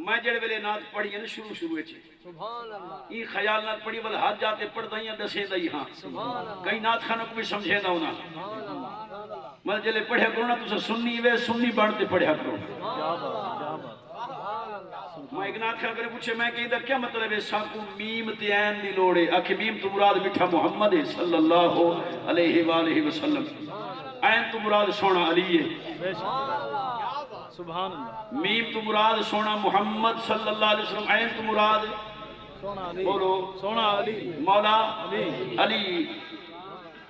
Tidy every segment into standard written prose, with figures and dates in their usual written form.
मैं जेड़े वेले नात पढ़ी है ना शुरू शुरू च सुभान अल्लाह ई ख्याल नाल पढ़ी वाले हाथ जाते पढ़दा ही दसे दई हां सुभान अल्लाह कई नात खानों को भी समझेंदा होना सुभान अल्लाह मैं जेले पढ़या करो ना तुसे सुन्नी वे सुन्नी बनते पढ़या करो क्या बात मैं एक नाथ खान पूछे मैं कहदा क्या मतलब है साकू मीम ते ऐन दी लोड़ है आखे मीम तो मुराद मिठा मोहम्मद है सल्लल्लाहु अलैहि वालैहि वसल्लम ऐन तो मुराद सोना अली है सुभान अल्लाह मीम तो मुराद सोना मोहम्मद सल्लल्लाहु अलैहि वसल्लम ऐन तो मुराद सोना अली बोलो सोना अली मौला अली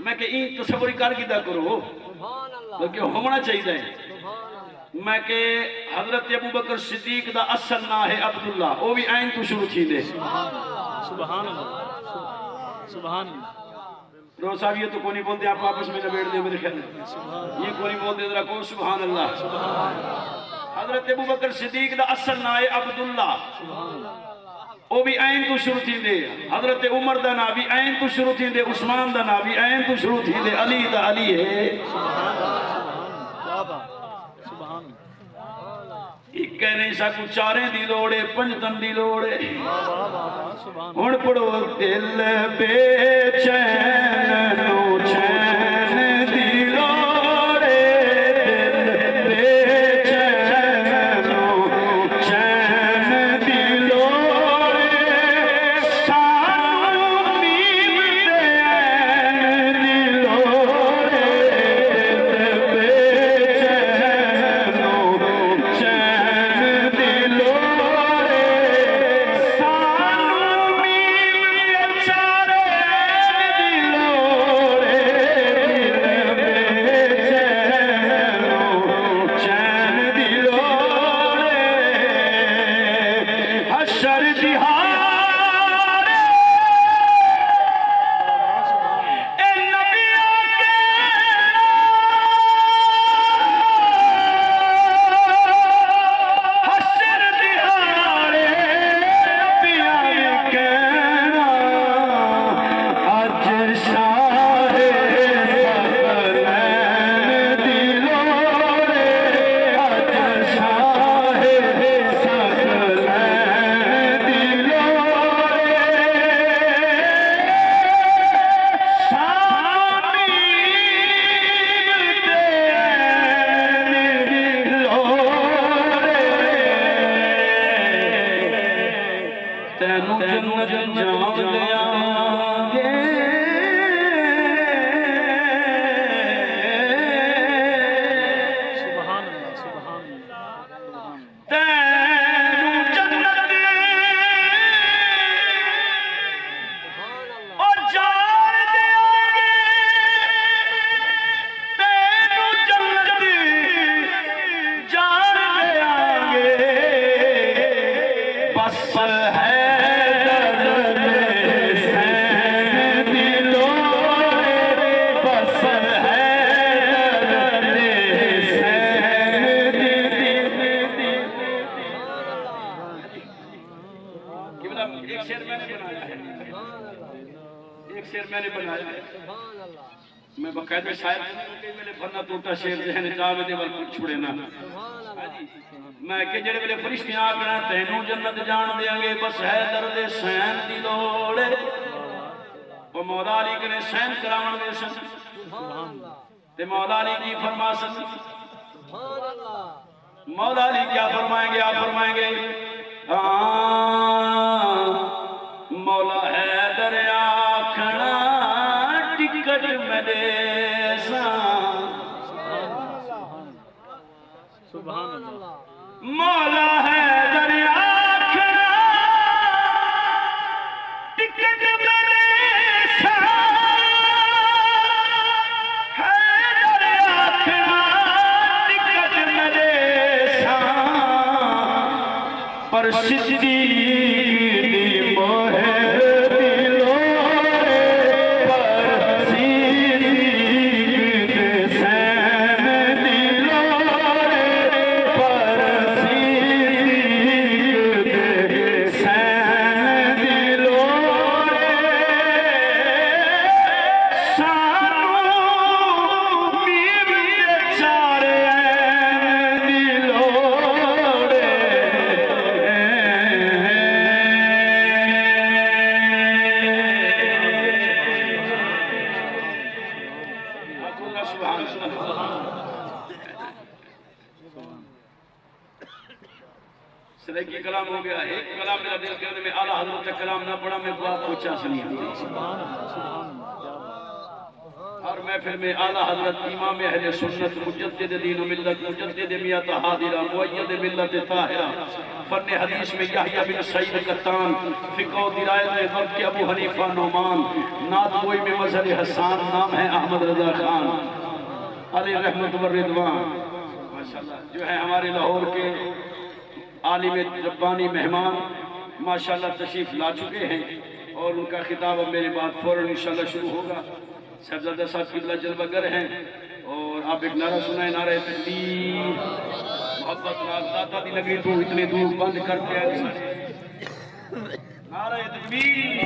मैं के ई तसव्वुर कर किदा करो सुभान अल्लाह क्यों होना चाहिए मैं के हजरत अबू बकर सिद्दीक दा असल ना है अब्दुल्ला वो भी ऐन तो शुरू थी दे सुभान अल्लाह सुभान अल्लाह रो साहब ये तो कोई नहीं बोलते आप आपस में लपेट दे मेरे ख्याल ये कोई नहीं बोलते जरा को सुभान अल्लाह हजरत अबू बकर सिद्दीक दा असल ना है अब्दुल्ला वो भी ऐन तो शुरू थी दे हजरत उमर दा ना भी ऐन तो शुरू थी दे उस्मान दा ना भी ऐन तो शुरू थी दे अली दा अली है सुभान अल्लाह एक नहीं सकू चारे दी लोड़े पंजतन दी लोड़े हुण पढ़ो दिल बेचैन नो चैन दी लोड़े दिल बेचैन नो चैन दी लोड़े सानू नीम दे ऐन दी लोड़े दिल बेचैन नो मैं बकायदा शायर मेरे फन्ना टूटा शेर जहन चावे दे वल छुड़े ना मैं के जेड़े वेले फरिश्ते आखना तैनू जन्नत जान देंगे बस है दर्द सैन दी लोड़ ओ मौला अली के सैन करावन दे सन सुभान अल्लाह ते मौला अली की फरमासन सुभान अल्लाह मौला अली क्या फरमाएंगे आप फरमाएंगे मौला है दरिया आखना टिकट मेरे सुभान अल्लाह मौला है दरिया आखना टिकट मेरे है दरिया आखना टिकट मेरे पर सिद्धि सलेकी कलाम हो गया। एक कलाम मेरा दिल करने में आला हजरत का कलाम ना पढ़ा मैं बात पूछा सुनी और महफिल में आला हजरत इमाम अहले सुन्नत मुजद्दिद दीन व मिल्लत मुजद्दिद मियत हादिरा मुअय्यद मिल्लत ताहिरा फन हदीस में यहया बिन सईद कत्तान फिक़ह दिरायत में वक्त के अबू हनीफा नोमान नात गोई में मजहर हसन नाम है अहमद रजा खान अली रहमत व रिदवान माशाअल्लाह जो है हमारे लाहौर के आलिम रब्बानी मेहमान माशाअल्लाह तशरीफ ला चुके हैं और उनका खिताब अब मेरे बाद फौरन इंशाअल्लाह शुरू होगा। साहबजादा साहब किबला जलवागर हैं और आप एक नारा सुनाए नारे तकबीर मोहब्बत दाता दी नगरी तू इतने दूर बंद करके नारे तकबीर